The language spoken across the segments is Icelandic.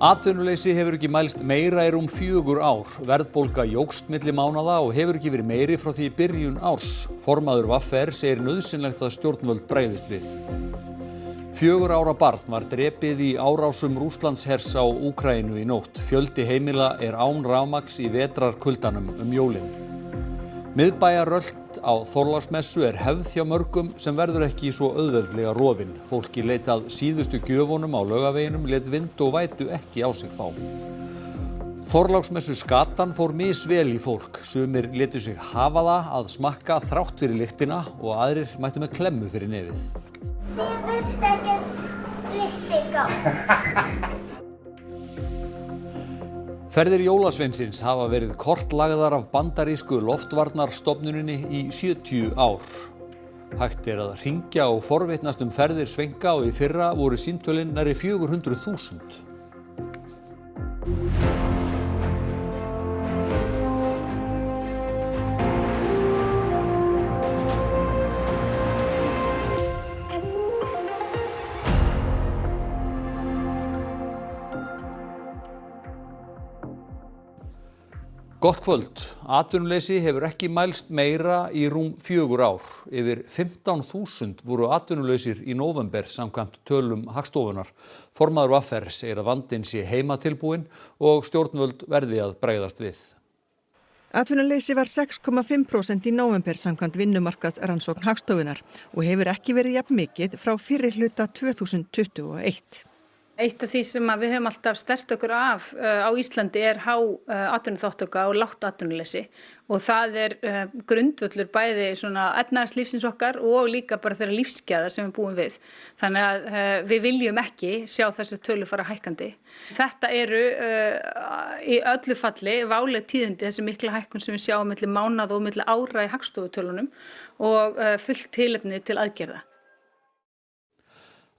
Atvinnuleysi hefur ekki mælst meira í rúm 4 ár. Verðbólga jókst milli mánaða og hefur ekki verið meiri frá því í byrjun árs. Formaður VR segir nauðsynlegt að stjórnvöld bregðist við. 4 ára barn var drepið í árásum Rússlandshers á Úkraínu í nótt. Fjöldi heimila er án rafmagns í vetrarkuldanum jólin. Miðbæjaröld á Þorláksmessu er hefð hjá mörgum sem verður ekki svo auðveldlega rofin. Fólki leit að síðustu gjöfunum á Laugaveginum, lét vind og vætu ekki á sig fá. Þorláksmessu skatan fór misvel í fólk. Sumir létu sig hafa það að smakka þrátt fyrir lyktina og aðrir mættu með klemmu fyrir nefið. Mér finnst ekki lyktin góð. Ferðir jólasveinsins hafa verið kortlagðar af bandarísku loftvarnarstofnuninni í 70 ár. Hægt er að hringja og forvitnast ferðir sveinka og í fyrra voru símtölin nærri 400.000. Gott kvöld. Atvinnuleysi hefur ekki mælst meira í rúm 4 ár. Yfir 15.000 voru atvinnulausir í nóvember samkvæmt tölum Hagstofunnar. Formaður VR segir að vandinn sé heimatilbúinn og stjórnvöld verði að bregðast við. Atvinnuleysi var 6,5% í nóvember samkvæmt vinnumarkaðsrannsókn Hagstofunnar og hefur ekki verið jafn mikið frá fyrri hluta 2021. Eitt af því sem við höfum alltaf sterkt okkur af á Íslandi er há atvinnuþátttaka og lágt atvinnuleysi og það er grundvöllur bæði svona efnahagslífsins okkar og líka bara þeirra lífsgæða sem við búum við. Þannig að við viljum ekki sjá þessi tölu fara hækkandi. Þetta eru í öllu falli váleg tíðindi þessi mikla hækkun sem við sjáum milli mánaða og milli ára í Hagstofutölunum og fullt tilefni til aðgerða.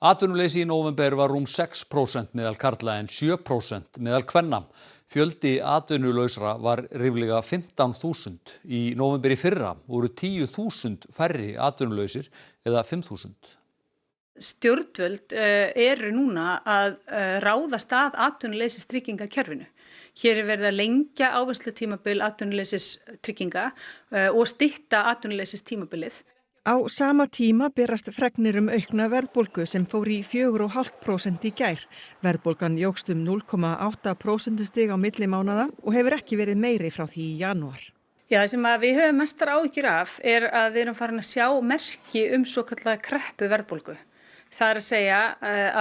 Atvinnuleysi í nóvember var rúm 6% meðal karla en 7% meðal kvenna. Fjöldi atvinnulausra var ríflega 15.000. Í nóvember í fyrra voru 10.000 færri atvinnulausir eða 5.000. Stjórnvöld eru núna að ráðast að atvinnuleysistryggingakerfinu. Hér er verið að lengja ávinnslutímabil atvinnuleysistrygginga og stytta atvinnuleysitímabilið. Á sama tíma berast fregnir aukna verðbólgu sem fór í 4,5% í gær. Verðbólgan jókst 0,8% stig á milli mánaða og hefur ekki verið meiri frá því í janúar. Já, það sem við höfum mestar áhyggjur af er að við erum farin að sjá merki svokallaða kreppu verðbólgu. Það er að segja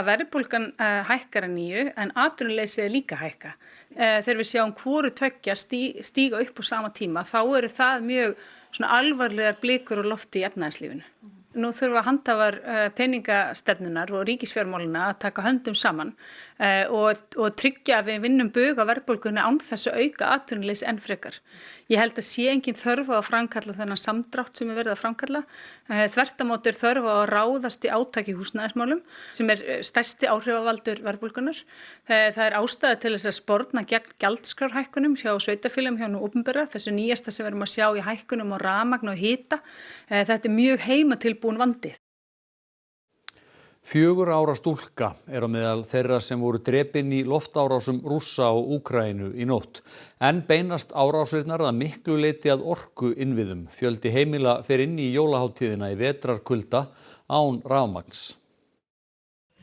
að verðbólgan hækkar að nýju en atvinnuleysið er líka að hækka. Þegar við sjáum hvoru tveggja stíga upp á sama tíma þá eru það mjög alvarlegar blikur á lofti í efnahagslífinu. Nú þurfa handhafar peningastefnunnar og ríkisfjármálana að taka höndum saman og tryggja að við vinnum bug á verðbólgunni án þess að auka atvinnuleysi enn frekar. Ég held að sé engin þörf á að framkalla þennan samdrátt sem er verið að framkalla. Þvert á móti er þörf á að ráðast í átak í húsnæðismálum sem er stærsti áhrifavaldur verðbólgunnar. Það er ástæða til þess að sporna gegn gjaldskrárhækkunum hjá sveitarfélögum hjá nú opinbera, þessu nýjasta sem við erum að sjá í hækkunum á rafmagn og hita. Þetta er mjög heimatilbúin vandi. 4 ára stúlka er á meðal þeirra sem voru drepin í loftárásum Rússa á Úkraínu í nótt. En beinast árásirnar að miklu leyti að orkuinnviðum. Fjöldi heimila fer inn í jólahátíðina í vetrarkulda án rafmagns.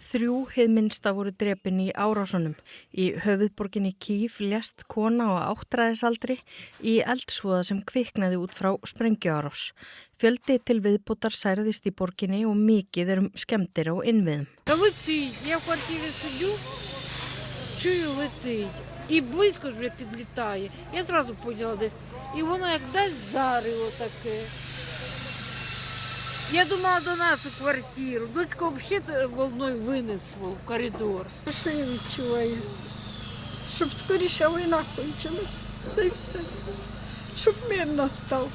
3 hið minnsta voru drepin í árásunum. Í höfuðborginni Kyiv lést kona á 8-ára í eldsvoða sem kviknaði út frá sprengjuárás. Fjöldi til viðbótar særðist í borginni og mikið skemmdir á innviðum. Я в квартире сидю, чую летить, і близько вже підлітає. Я одразу поняла десь, і воно як дасть зарило таке. Я думала до нас у квартиру. Дочку взагалі волною винесло в коридор. Що я відчуваю? Щоб скоріше війна кончилась, та й все. Щоб мир настав,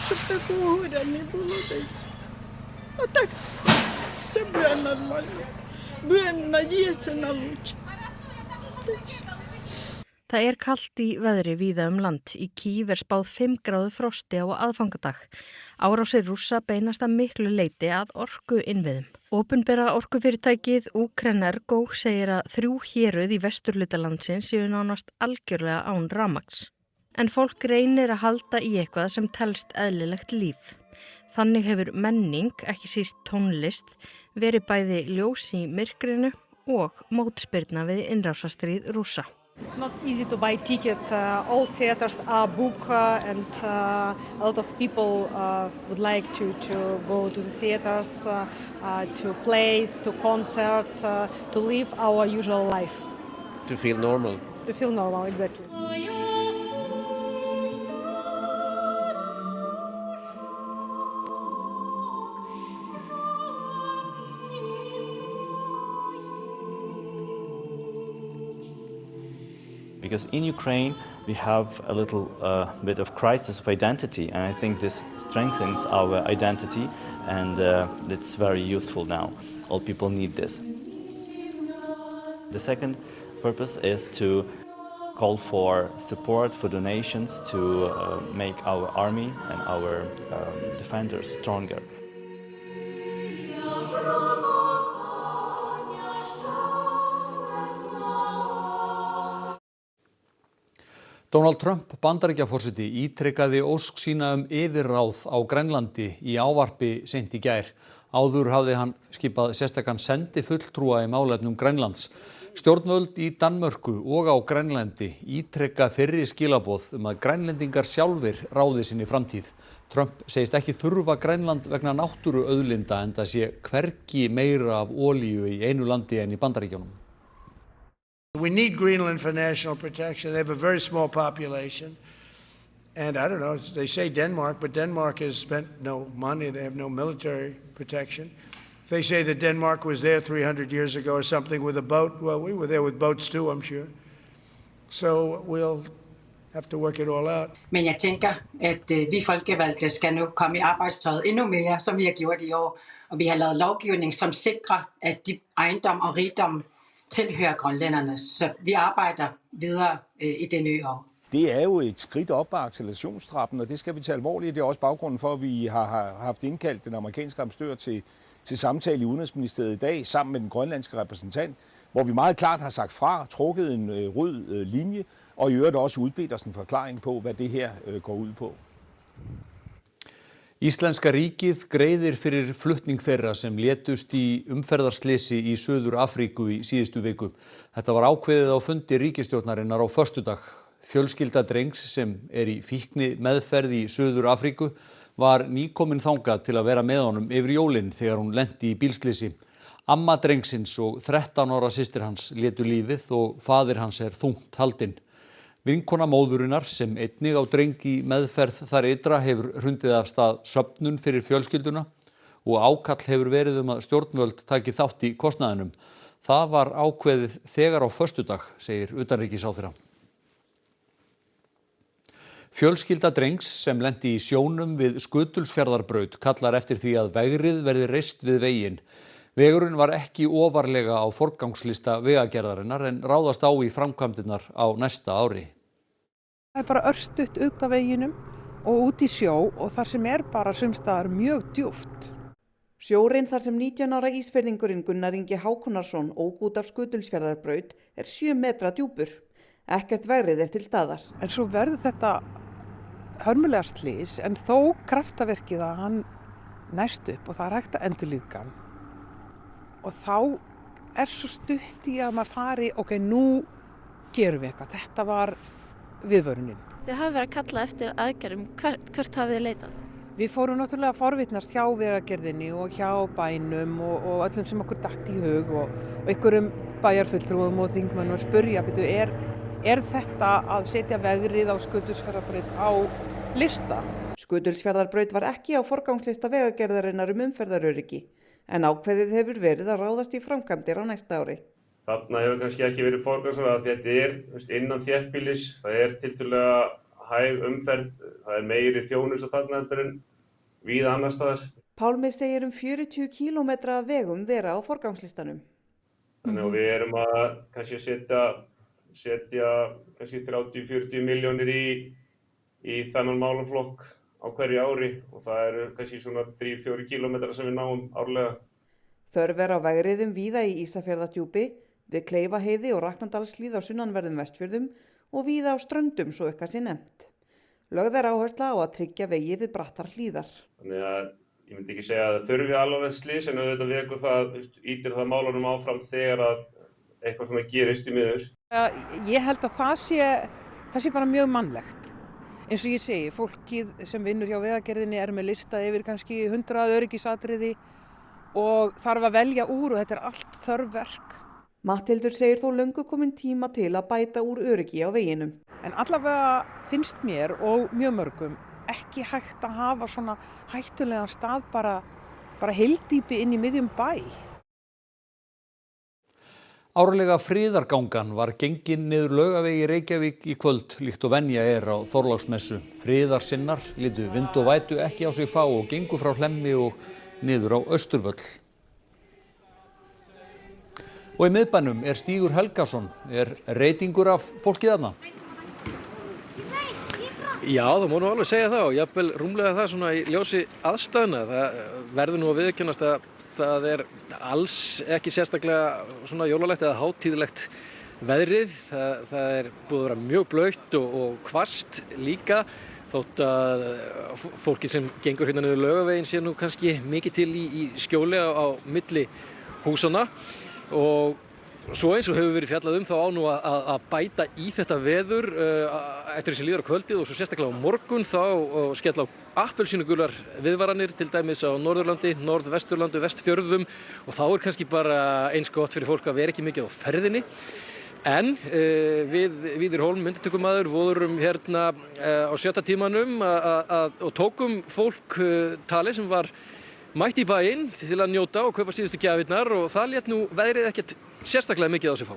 щоб такого горя не було, та й все. А так все буде нормально. Будемо надіятися на лучше. Та й все. Það kalt í veðri víða land. Í Kyiv spáð 5 gráðu frosti á aðfangadag. Árásir Rússa beinast að miklu leyti að orkuinnviðum. Opinbera orkufyrirtækið Ukrenergo segir að 3 héruð í vesturhluta landsins séu nánast algjörlega án rafmagns. En fólk reynir að halda í eitthvað sem telst eðlilegt líf. Þannig hefur menning, ekki síst tónlist, verið bæði ljós í myrkrinu og mótspyrna við innrásarstríð Rússa. It's not easy to buy ticket. All theaters are booked and a lot of people would like to go to the theaters, to plays, to concert, to live our usual life. To feel normal. To feel normal, exactly. Because in Ukraine we have a little bit of crisis of identity, and I think this strengthens our identity, and it's very useful now. All people need this. The second purpose is to call for support, for donations, to make our army and our defenders stronger. Donald Trump Bandaríkjaforseti ítrekaði ósk sína yfirráð á Grænlandi í ávarpi seint í gær. Áður hafði hann skipað sérstakan sendifulltrúa í málefnum Grænlands. Stjórnvöld í Danmörku og á Grænlandi ítreka fyrri skilaboð að grænlendingar sjálfir ráði sinni framtíð. Trump segist ekki þurfa Grænland vegna náttúruauðlinda enda sé hvergi meira af olíu í einu landi en í Bandaríkjunum. We need Greenland for national protection. They have a very small population. And I don't know, they say Denmark, but Denmark has spent no money. They have no military protection. They say that Denmark was there 300 years ago or something with a boat. Well, we were there with boats too, I'm sure. So we'll have to work it all out. Men jeg tænker, at vi folkevalgte skal nu komme i arbejdstøjet endnu mere, som vi har gjort i år. Og vi har lavet lovgivning, som sikrer, at de ejendom og rigdom tilhører grønlænderne, så vi arbejder videre i det nye år. Det er jo et skridt op ad accelerationstrappen, og det skal vi tage alvorligt. Det er også baggrunden for, at vi har haft indkaldt den amerikanske ambassadør til samtale i Udenrigsministeriet i dag, sammen med den grønlandske repræsentant, hvor vi meget klart har sagt fra, trukket en rød linje, og i øvrigt også udbedt os en forklaring på, hvad det her går ud på. Íslenska ríkið greiðir fyrir flutning þeirra sem létust í umferðarslysi í Suður Afríku í síðustu viku. Þetta var ákveðið á fundi ríkisstjórnarinnar á föstudag. Fjölskylda drengs sem í fíkni meðferð í Suður Afríku var nýkomin þangað til að vera með honum yfir jólin þegar hún lenti í bílslysi. Amma drengsins og 13 ára systir hans létu lífið og faðir hans þungt haldinn. Vinkona móðurinnar sem einnig á dreng í meðferð þar ytra hefur hrundið af stað söfnun fyrir fjölskylduna og ákall hefur verið að stjórnvöld taki þátt í kostnaðinum. Það var ákveðið þegar á föstudag, segir utanríkisráðherra. Fjölskylda drengs sem lenti í sjónum við Skutulsfjarðarbraut kallar eftir því að vegrið verði reist við veginn. Vegurinn var ekki ofarlega á forgangslista vegagerðarinnar en ráðast á í framkvæmdirnar á næsta ári. Það er bara örstutt út af veginum og út í sjó og þar sem bara sums staðar mjög djúpt. Sjórinn þar sem 19 ára Ísfirðingurinn Gunnar Ingi Hákonarsson ók út af Skutulsfjarðarbraut 7 metra djúpur. Ekkert vegrið til staðar. En svo verður þetta hörmulega slys en þó kraftaverkið að hann næst upp og það hægt að endurlífga hann. Og þá svo stutt í að maður fari, ok, nú gerum við eitthvað. Þetta var viðvörunin. Þið hafi verið að kalla eftir aðgerðum. Hvert hafið þið leitað? Við fórum náttúrulega að forvitnast hjá vegagerðinni og hjá bænum og öllum sem okkur datt í hug og einhverjum bæjarfulltrúum og þingmönnum að spurja, er þetta að setja vegrið á Skutulsfjarðarbraut á lista? Skutulsfjarðarbraut var ekki á forgangslista vegagerðarinnar umferðaröryggi. En ákveðið hefur verið að ráðast í framkvæmdir á næsta ári. Þarna hefur kannski ekki verið forgangsraðað því þetta innan þéttbýlis, það tiltölulega hæg umferð, það meiri þjónusta þarna heldur en víða annars staðar. Pálmi segir 40 kílómetra af vegum vera á forgangslistanum. Þannig að við erum að kannski setja kannski 30-40 milljónir í þennan málaflokk á hverju ári og það kannski svona 3-4 kílómetrar sem við náum árlega. Þörf á vegriðum víða í Ísafjarðardjúpi, við Kleifaheiði og Raknadalshlíð á sunnanverðum Vestfjörðum og víða á Ströndum svo eitthvað sé nefnt. Lögð áhersla á að tryggja vegi við brattar hlíðar. Þannig að ég myndi ekki segja að það þurfi alvarlegt slys en auðvitað vekur það, ítir það málunum áfram þegar að eitthvað svona gerist í miður. Ég held að það sé bara mjög mannlegt. Eins og ég segi, fólkið sem vinnur hjá Vegagerðinni er með lista yfir kannski 100 öryggisatriði og þarf að velja úr og þetta er allt þörf verk. Matthildur segir þó löngu komin tíma til að bæta úr öryggi á veginum. En allavega finnst mér og mjög mörgum ekki hægt að hafa svona hættulegan stað bara heildýpi inn í miðjum bæ. Árlega friðargangan var gengin niður Laugavegi í Reykjavík í kvöld líkt og venja er á Þorláksmessu. Friðarsinnar litu vind og vætu ekki á sig fá og gengu frá Hlemmi og niður á Austurvöll. Og í miðbænum er Stígur Helgason, reytingur af fólkið þarna. Já, það má nú alveg segja það og jafnvel rúmlega það svona í ljósi aðstæðna. Það verður nú að viðurkennast að það er alls ekki sérstaklega svona jólalegt eða hátíðlegt veðrið. Það er búið að vera mjög blautt og hvasst líka þótt að fólki sem gengur hérna niður Laugaveginn sé nú kannski mikið til í skjóli á milli húsana. Og svo eins og hefur verið fjallað þá á nú að bæta í þetta veður eftir þessi líður á kvöldið og svo sérstaklega á morgun þá skella á appelsínugular viðvaranir til dæmis á Norðurlandi, Norðvesturlandi, Vestfjörðum og þá er kannski bara eins gott fyrir fólk að vera ekki mikið á ferðinni. En við Víðir Hólm, myndatökumaður, vorum hérna á 7. tímanum og tókum fólk tali sem var mætt í bæinn til að njóta og kaupa síðustu gjafirnar og það lét nú veðrið ekkert sérstaklega mikið á sig fá.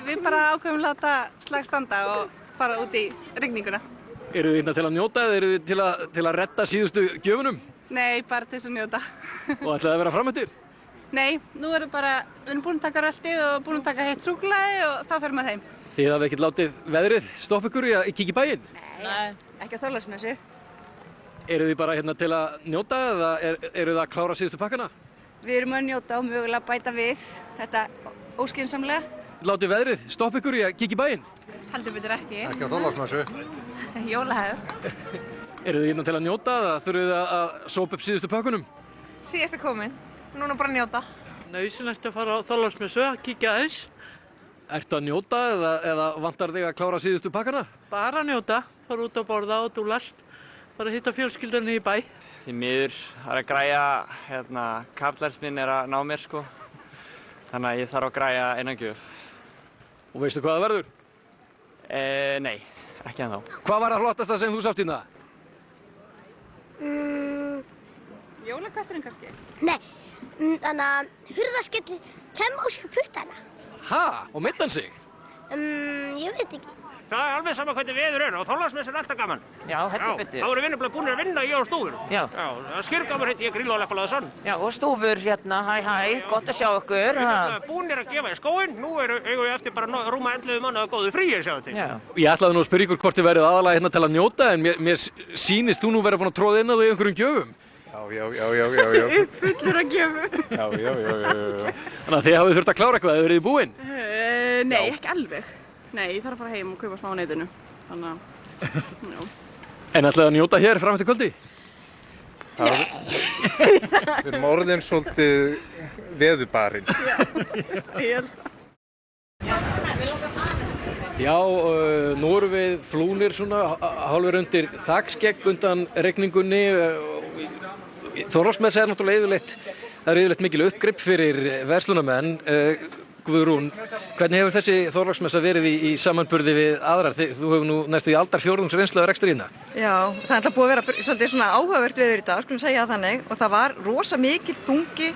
Við bara ákveðum að láta slag standa og fara út í rigninguna. Eru þið hérna til að njóta eða eru þið til að redda síðustu gjöfunum? Nei, bara til þess að njóta. Og ætlaði að vera framöndir? Nei, nú erum við búin að taka röltið og búin að taka heitt súkkulaði og þá fer maður heim. Þið hafið ekkert látið veðrið stoppa ykkur í að kíkja í bæinn? Nei, ekki að Þorláksmessu. Eru þið bara hérna til að njóta eða eru þið að klára síðustu pakkana? Við erum að njóta og mögulega bæta við þetta óskynsamlega. Látið veðrið stoppa ykkur í að kíkja í bæinn? Heldur betur ekki. Ekki að Þorláksmessu. Jólahefð. Eru þið hérna til að njóta eða þurfið þið að sópa upp síðustu pakkunum? Síðasta komin. Núna bara að njóta. Nauðsynlegt að fara á Þorláksmessu að kíkja aðeins. Ertu að njóta eða vantar þig að klára síðustu pakkana? Bara að njóta, fara út að borða og dúllast, fara að hitta fjölskyldunni í bæ. Því miður, það er að græja, kaplærs minn er að ná mér sko, þannig að ég þarf að græja eina gjöf. Og veistu hvað það verður? Nei, ekki ennþá. Hvað var það flottasta sem þú sást í það? Jólakötturinn kannski? Nei, þannig að hurðaskelli kemur á sig puttana. Ha? Og meiddi hann sig? Ég veit ekki. Það er alveg sama hvernig veður er og Þorláksmessu er alltaf gaman. Já, heldur betur. Þá eru vinnulega búin að vinna ég á stúfur. Já. Skýrgamur heiti ég Grill og Leppalaðsson. Já, og stúfur hérna, hæ, gott að sjá ykkur. Búin að gefa í skóinn, nú eigum við eftir bara rúma 11 mánuða góðu fríi, sjáðu til. Já. Ég ætlaði nú að spyrja ykkur hvort þið verið aðalega hérna til að njóta en mér sýnist þú nú verið búin að tróða inn á þau einhverjum gjöfum. Já. Fullur að gefa. Já. Þannig að þið hafið þurft að klára eitthvað, þið verið búin? Nei, ekki alveg. Nei, ég þarf að fara heim og kaupa smá á netinu. Þannig að, já. En ætlaði að njóta hér fram eftir kvöldi? Við erum orðin svolítið veðurbarinn. Já, ég held það. Já, nú erum við flúnir svona hálfur undir þakskegg undan rigningunni. Þorláksmessa er náttúrulega yfirleitt mikil uppgrip fyrir verslunarmenn. Guðrún, hvernig hefur þessi Þorláksmessa verið í samanburði við aðrar? Þú hefur nú næstu í aldarfjórðungs reynslu af rekstri hérna. Já, það er alltaf búið að vera svolítið svona áhugavert veður í dag, skulum segja það þannig, og það var rosa mikil þungi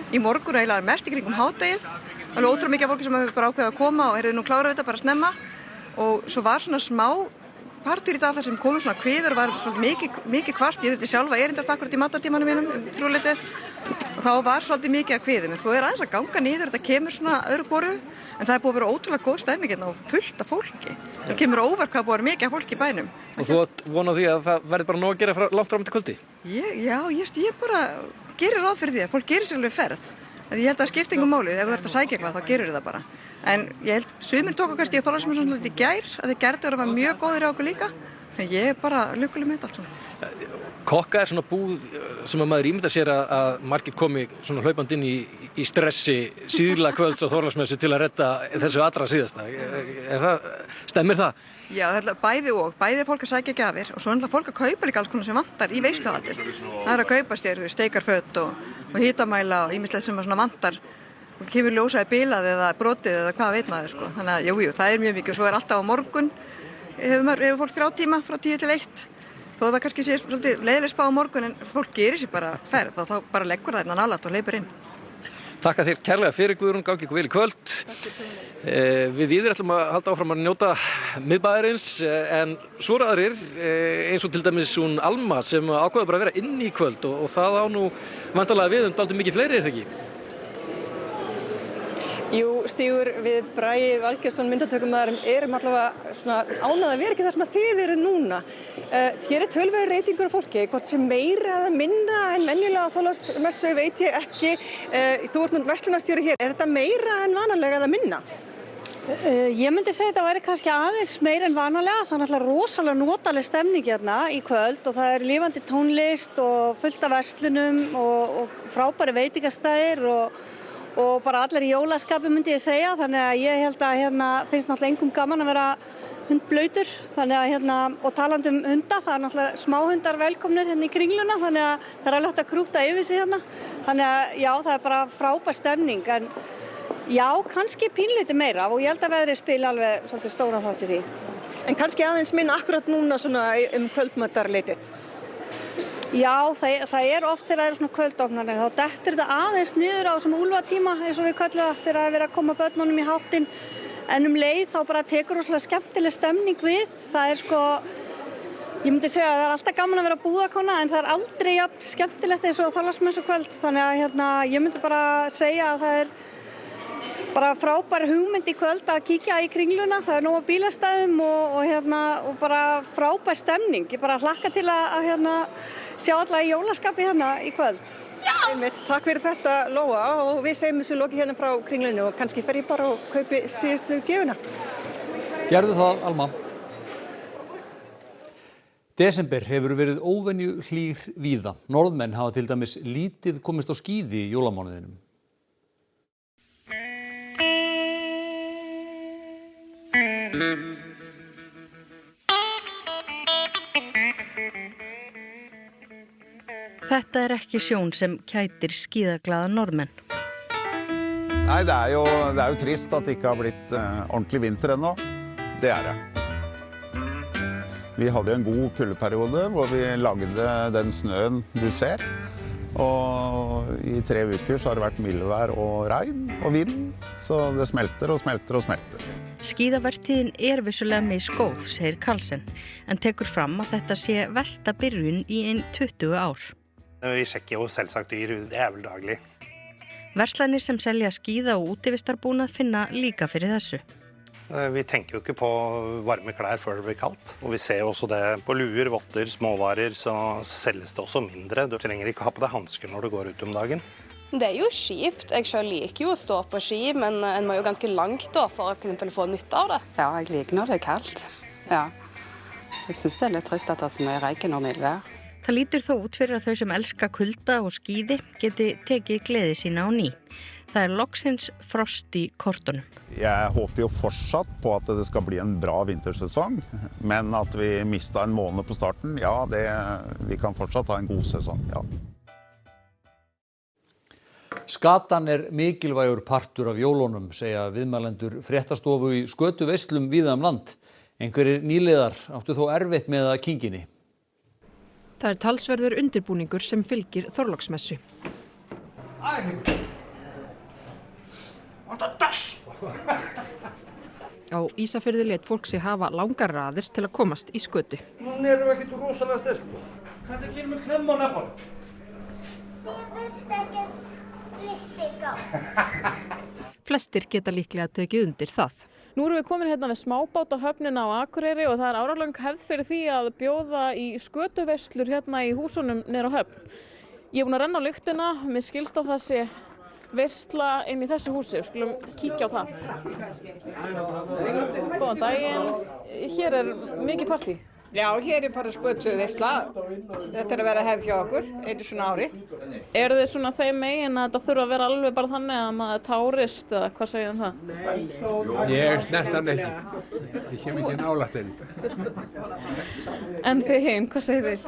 í morgun og eiginlega merkt í kringum hádegið. Alveg ótrúlega mikið af fólki sem hefur bara ákveðið að koma og heyrðu nú klára þetta bara snemma og svo var svona smá partur í dag þar sem komið svona kviður og var svona mikið kvart. Ég þurfti sjálfa erindast akkurat í matartímanum mínum, trúlitið. og þá var svolítið mikið að kviðum, en svo aðeins að ganga niður, þetta kemur svona öðru hvoru, en það búið að vera ótrúlega góð stemming hérna og fullt af fólki. Það kemur óvart hvað búið að vera mikið af fólki í bænum. Og þú vona því að það verði bara nóg að gera langt fram til kvöldi? Ég bara gerir ráð fyrir því að fólk gerir sér alveg ferð. Ég held að skipta engum máli, ef þú ert að sækja eitthvað þá gerir það bara. En ég held, sumir tóku kannski að Þorláksmessu svolítið í gær, að þeir gerðu að vera mjög góðir á okkur líka. En ég er bara lukkuleg með allt svona. Kokka er svona búð sem að maður ímynda sér að margir komi svona hlaupandi inn í stressi síðla kvölds á Þorláksmessu til að redda þessu allra síðasta. Stemmir það? Já, það er bæði fólk að sækja gjafir og svo er fólk að kaupa líka alls konar sem vantar í veisluhaldir. Það er að kaupa sér steikarföt og hitamæla og ýmislegt sem svona vantar og kemur ljósaði bilað eða brotið eða hvað veit maður sko. Þannig að jú, það er mjög mikið og svo er alltaf á morgun hefur fólk 3 tíma frá 10 til 1. Þó það kannski sé svolítið leiðileg spá á morgun en fólk gerir sér bara ferð og þá bara leggur það hérna nálægt og hleypur inn. Þakka þér kærlega fyrir Guðrún, gangi ykkur vel í kvöld. Við Víðir ætlum að halda áfram að njóta miðbæjarins en svo eru aðrir eins og til dæmis hún Alma sem ákveður bara að vera inni í kvöld og það á nú vantarlega við dálítið mikið fleiri, er það ekki? Jú, Stígur, við Bragi Valgeirsson myndatökumaðurum erum allavega svona ánægð að vera ekki það sem að þið eru núna. Hér er töluverður reytingur af fólki, hvort sem meira eða minna en venjulega á Þorláksmessu veit ég ekki. Þú ert með verslunarstjóri hér, er þetta meira en vanalega eða minna? Ég myndi segja að þetta væri kannski aðeins meira en vanalega, það er náttúrulega rosalega notaleg stemning hérna í kvöld og það er lifandi tónlist og fullt af verslunum og frábæri veitingastæðir og bara allir í jólaskapi myndi ég segja, þannig að ég held að hérna finnst náttúrulega engum gaman að vera hundblautur, þannig að hérna, og talandi um hunda, það er náttúrulega smáhundar velkomnir hérna í Kringluna, þannig að það er alveg hægt að krúta yfir sig hérna, þannig að já, það er bara frábær stemning, en já, kannski pínlítið meira og ég held að veðrið spila alveg svolítið stóra þátt í því. En kannski aðeins minna akkurat núna svona kvöldmatarleitið? Já, það er oft þegar það eru svona kvöldofnarnir, þá dettur þetta aðeins niður á svona úlfatíma eins og við köllum það þegar það er verið að koma börnunum í háttinn, en leið þá bara tekur rosalega skemmtileg stemning við. Það er sko, ég myndi segja að það er alltaf gaman að vera búðakona en það er aldrei jafn skemmtilegt eins og Þorláksmessukvöld, þannig að hérna, ég myndi bara segja að það er bara frábær hugmynd í kvöld að kíkja í Kringluna, það er nóg á bílastæðum og bara frábær stemning. Ég bara hlakka til að hérna, sjá alla í jólaskapi hérna í kvöld. Einmitt, takk fyrir þetta Lóa og við segjum þessu loki hérna frá Kringlunni og kannski fer ég bara og kaupi síðustu gjöfina. Gerðu það, Alma. Desember hefur verið óvenju hlýr víða. Norðmenn hafa til dæmis lítið komist á skíði í jólamánuðinum. Þetta er ekki sjón sem kætir skíðaglaða norðmenn. Nei, det er jo trist at det ikke har blitt ordentlig vinter ennå. Det er det. Vi hadde en god kuldeperiode hvor vi lagde den snøen du ser. Og i 3 uker så har det vært mildvær og regn og vind, så det smelter og smelter og smelter. Skíðavertíðin er vissulega misgóð, segir Karlsen, en tekur fram að þetta sé versta byrjun í 20 ár. Vi sjekker jo selvsagt dyr, det er vel daglig. Verslanir sem selja skíða og útivistarbúnað finna líka fyrir þessu. Vi tenker jo ikke på varme klær før det blir kaldt. Og vi ser også det på luer, votter, småvarer, så selges det også mindre. Du trenger ikke ha på deg handsker når du går ut om dagen. Det er jo kjipt. Jeg selv liker jo å stå på ski, men en må jo ganske langt da for å få nytte av det. Ja, jeg liker når det er kaldt. Ja. Så jeg synes det er litt trist at det er så mye regn og mildvær. Það lítur þó út fyrir að þau sem elska kulda og skíði geti tekið gleði sína á ný. Það er loksins frost í kortunum. Jeg håper jo fortsatt på at det skal bli en bra vintersesong, men at vi mistet en måned på starten, ja, vi kan fortsatt ha en god sesong, ja. Skatan er mikilvægur partur af jólunum, segja viðmælendur fréttastofu í skötuveislum víða land. Einhverjir nýliðar áttu þó erfitt með að kynginni. Það er talsverður undirbúningur sem fylgir Þorláksmessu. Á Ísafirði lét fólk sig hafa langar raðir til að komast í skötu. Nú erum við ekkert rosalega stress. Hvað er það að gera með klemma á nefnum? Saltstekkin lykti góð. Flestir geta líklega tekið undir það. Nú erum við komin hérna við smábátahöfnina á Akureyri og það er áralöng hefð fyrir því að bjóða í skötuveislur hérna í húsunum niður á höfn. Ég er búin að renna á lyktina, mér skilst að það sé veisla inn í þessu húsi, við skulum kíkja á það. Góðan daginn, hér er mikið partí. Já, hér er bara skötuveisla. Þetta er að vera hefð hjá okkur, einu svona ári. Eru þið svona þeim megin að þetta þurfa að vera alveg bara þannig að maður tárist eða hvað segir um það? Ég snert hann ekki. Ég kem ekki nálægt henni. En þið hinn, hvað segir þið?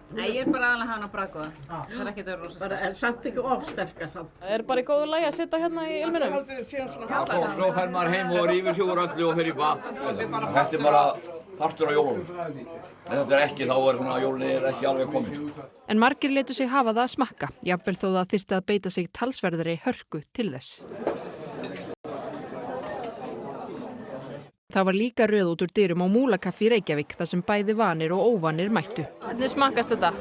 Nei, ég er bara aðalega hann á bragðgóða. Það er ekki það rosa sterk. Það er samt ekki ofsterka samt. Það er bara í góðu lagi að sitja hérna í ilminum. Svo fer maður heim og rífur sig úr öllu og fer í bað. Þetta er bara partur á jólunum. Ef þetta er ekki, þá er svona jólin ekki alveg komin. En margir létu sig hafa það að smakka, jafnvel þó það þyrfti að beita sig talsverðari hörku til þess. Það var líka röð út úr dyrum á Múlakaffi í Reykjavík þar sem bæði vanir og óvanir mættu. Hvernig smakkast þetta?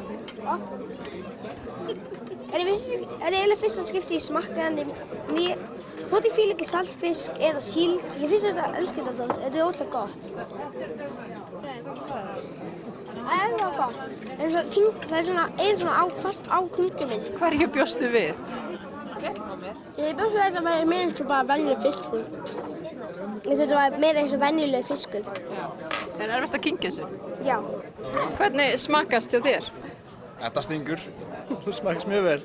Það er eiginlega fyrsta skipti ég smakkaði hann. Þótt ég fíla ekki saltfisk eða síld. Ég finnst þetta elskir þetta. Þetta er ótrúlega gott. Það er það gott. Það er svona fast á tungunni minni. Hverju bjóstu við? Ég bjóstu við þetta með meira eins og bara venjuleg fiskur. Þetta var meira eins og venjuleg fiskur. Er erfitt að kyngja þessu? Já. Hvernig smakkast hjá þér? Þetta stingur. Það smakkast mjög vel.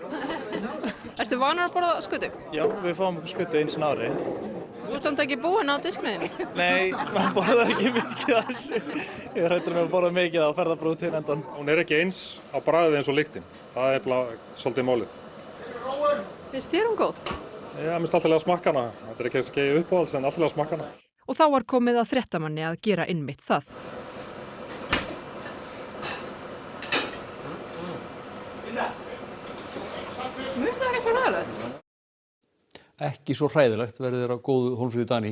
Ertu vanur að borða skötu? Já, við fáum skötu eins og ári. Þú ert samt ekki búinn á diskniðinu? Nei, maður borðar ekki mikið af þessu. Ég er hræddur með að borða mikið á ferðabrúð til endan. Hún er ekki eins á bragðið eins og lyktin. Það er bara svolítið málið. Finnst þér hún góð? Já, mér finnst alltaf að smakka hana. Þetta er ekki að skeiða uppáhalds en alltaf að smakka hana. Og þá var komið að fréttamanni að gera einmitt það. Mér finnst það ekki svo ræðilegt. Ekki svo hræðilegt verður þeirra góðu Hólmfríður Dagný.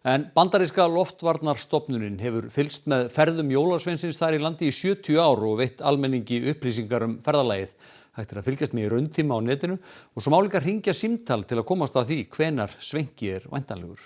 En bandaríska loftvarnarstofnunin hefur fylgst með ferðum jólasveinsins þar í landi í 70 ár og veitt almenningi upplýsingar ferðalagið. Hægt er að fylgjast með í rauntíma á netinu og svo má líka hringja símtal til að komast að því hvenær svengi væntanlegur.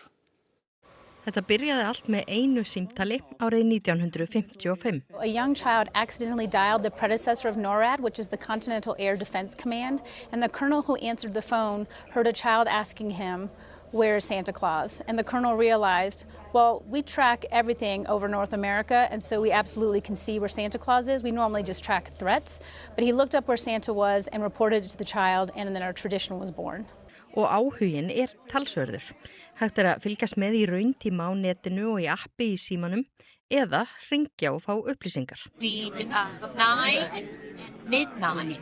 Þetta byrjaði allt með einu símtali árið 1955. A young child accidentally dialed the predecessor of NORAD, which is the Continental Air Defense Command, and the colonel who answered the phone heard a child asking him, "Where is Santa Claus?" And the colonel realized, well, we track everything over North America, and so we absolutely can see where Santa Claus is. We normally just track threats, but he looked up where Santa was and reported it to the child, and then our tradition was born. Og áhuginn talsverður. Hægt er að fylgjast með í rauntíma á netinu og í appi í símanum eða hringja og fá upplýsingar. 9 midnight.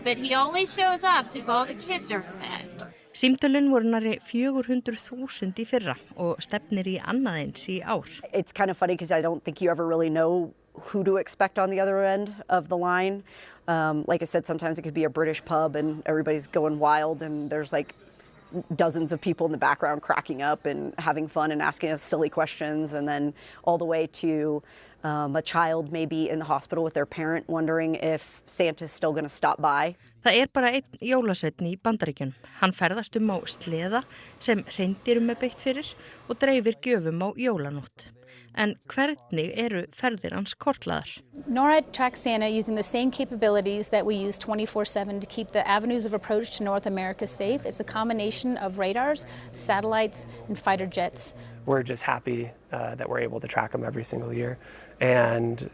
But he only shows up if all the kids are in bed. Símtölin voru nærri 400.000 í fyrra og stefnir í annað eins í ár. It's kind of funny because I don't think you ever really know who to expect on the other end of the line. Like I said, sometimes it could be a British pub and everybody's going wild and there's like dozens of people in the background cracking up and having fun and asking us silly questions, and then all the way to a child maybe in the hospital with their parent wondering if Santa's still going to stop by. Það bara einn jólasveinn í Bandaríkjunum. Hann ferðast á sleða sem hreindýrum beitt fyrir og dreifir gjöfum á jólanótt. En hvernig eru ferðir hans kortlaðar? NORAD tracks Santa using the same capabilities that we use 24/7 to keep the avenues of approach to North America safe. It's a combination of radars, satellites, and fighter jets. We're just happy that we're able to track them every single year, and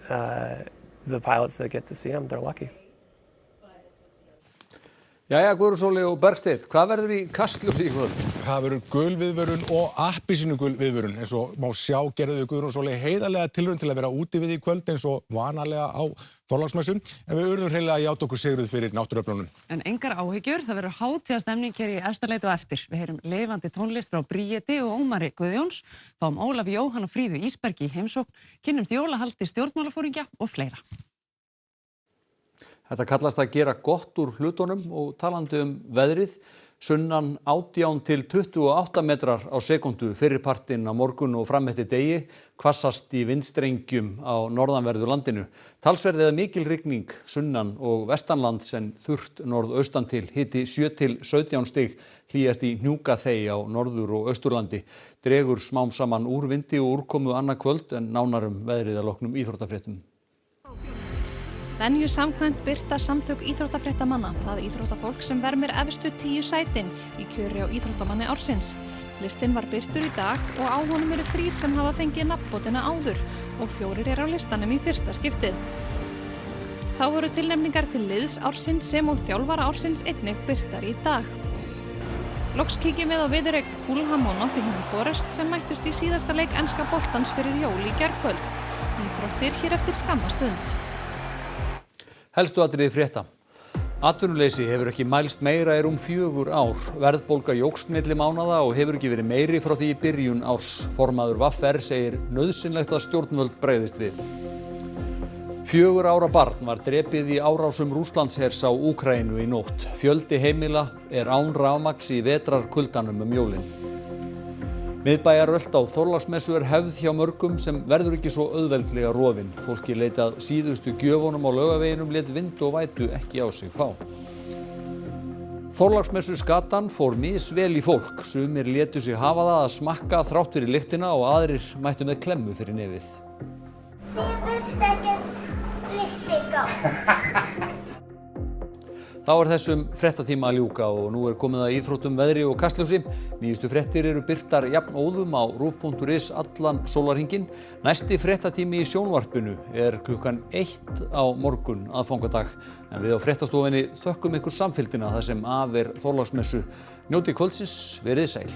the pilots that get to see them, they're lucky. Jæja, Guðrún Sóley og Bergsteinn, hvað verður í Kastljósi í kvöld? Það verður gul viðvörun og appelsínugul viðvörun. Eins og má sjá gerðu Guðrún Sóley heiðarlega tilraun til að vera úti við í kvöld eins og vanalega á Þorláksmessu. En við urðum hreinlega að játa okkur sigruð fyrir náttúruöflunum. En engar áhyggjur, það verður hátíðastemning hér í Efstaleit og eftir. Við heyrum lifandi tónlist frá Bríeti og Ómari Guðjóns, fáum Ólaf Jóhann og Fríðu Ísbergi í heimsókn, kynnumst jólahaldi stjórnmálaforingja og fleira. Þetta kallast að gera gott úr hlutunum og talandi veðrið. Sunnan 18 til 28 metrar á sekúndu fyrripartinn á morgun og fram eftir degi, hvassast í vindstrengjum á norðanverðu landinu. Talsverð eða mikil rigning sunnan og vestanlands en þurrt norðaustan til, hiti 7 til 17 stig, hlýjast í Hnjúkaþey á norður- og austurlandi. Dregur smám saman úr vindi og úrkomu annað kvöld en nánar veðrið að loknum íþróttafréttum. Venju samkvæmt birta samtök íþróttafréttamanna það íþróttafólk sem vermir efstu 10 sætin í kjöri á íþróttamanni ársins. Listinn var birtur í dag og á honum eru 3 sem hafa fengið nafnbótina áður og 4 eru á listanum í fyrsta skiptið. Þá voru tilnefningar til liðs ársins sem og þjálfara ársins einnig birtar í dag. Loks kíkjum við á viðureign Fulham og Nottingham Forest sem mættust í síðasta leik enska boltans fyrir jól í gærkvöld. Íþróttir hér eftir skamma stund. Helstu atriði frétta. Atvinnuleysi hefur ekki mælst meira í rúm 4 ár. Verðbólga jókst milli mánaða og hefur ekki verið meiri frá því í byrjun árs. Formaður VFR segir nauðsynlegt að stjórnvöld bregðist við. 4 ára barn var drepið í árásum Rússlandshers á Úkraínu í nótt. Fjöldi heimila er án rafmagns í vetrarkuldanum jólin. Miðbæjaröld á Þorláksmessu er hefð hjá mörgum sem verður ekki svo auðveldlega rofin. Fólki leitað síðustu gjöfunum á Laugaveginum lét vind og vætu ekki á sig fá. Þorláksmessu skatan fór misvel í fólk. Sumir létu sig hafa það að smakka þrátt fyrir lyktina og aðrir mættu með klemmu fyrir nefið. Mér finnst ekki lyktin góð. Þá er þessum fréttatíma að ljúka og nú er komið að íþróttum, veðri og kastljósi. Nýjustu fréttir eru birtar jafnóðum á rúv.is allan sólarhringinn. Næsti fréttatími í sjónvarpinu er klukkan 1 á morgun aðfangadag. En við á fréttastofunni þökkum ykkur samfylgdina þar sem af er Þorláksmessu. Njótið kvöldsins, verið sæl.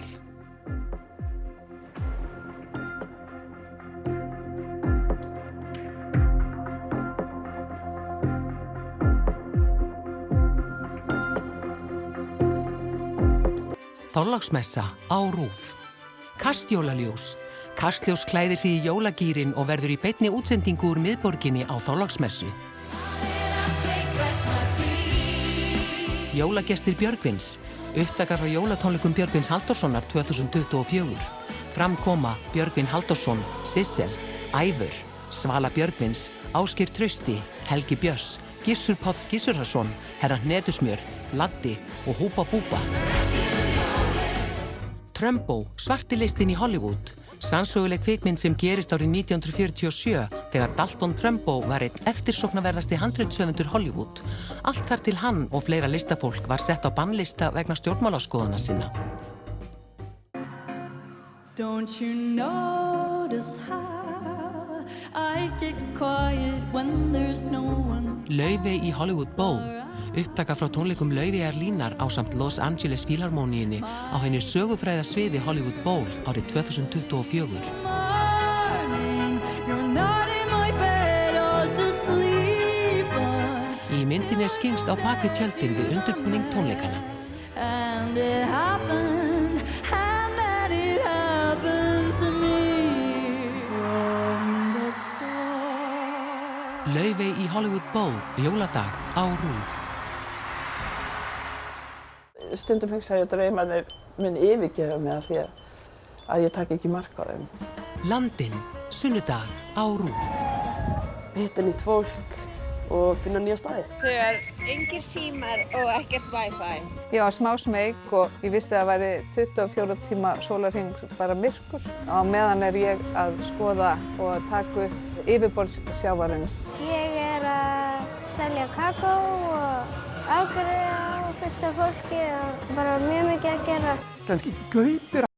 Þorláksmessa á RÚV. Kastjólaljós. Kastljós klæðir sig í jólagýrin og verður í beinni útsendingu úr miðborginni á Þorláksmessu. Jólagestir Björgvins. Upptakar frá jólatónleikum Björgvins Halldórssonar 2024. Fram koma Björgvin Halldórsson, Sissel, Ævör, Svala Björgvins, Ásgeir Trausti, Helgi Björns, Gissur Páll Gissurason, Herra Hnetusmjör, Laddi og Húba Búba. Trumbo, svarti listinn í Hollywood. Sannsöguleg kvikmynd sem gerist árið 1947 þegar Dalton Trumbo var einn eftirsóknarverðasti handritshöfundur Hollywood. Allt þar til hann og fleira listafólk var sett á bannlista vegna stjórnmálaskoðana sinna. Don't you notice how I get quiet when there's no one? Laufey í Hollywood Bowl. Upptaka frá tónleikum Laufeyjar Línar ásamt Los Angeles Philharmoníunni á henni sögufræga sviði Hollywood Bowl árið 2024. Í myndinni er skyggnst á bak við tjöldin við undirbúning tónleikana. Laufey í Hollywood Bowl, jóladag á RÚV. Stundum hugsa ég að draumarnir mun yfirgefa mig af því að ég taki ekki mark á þeim. Landinn, sunnudag á RÚV. Hitta nýtt fólk og finna nýja staði. Þegar engir símar og ekkert Wi-Fi. Ég var smá smeyk og ég vissi að það væri 24 tíma sólarhring bara myrkur. Á meðan er ég að skoða og að taka upp yfirborðssjávarins. Ég er að selja kakó og afgreiða fullt af fólki og bara mjög mikið að gera. Kannski kaupir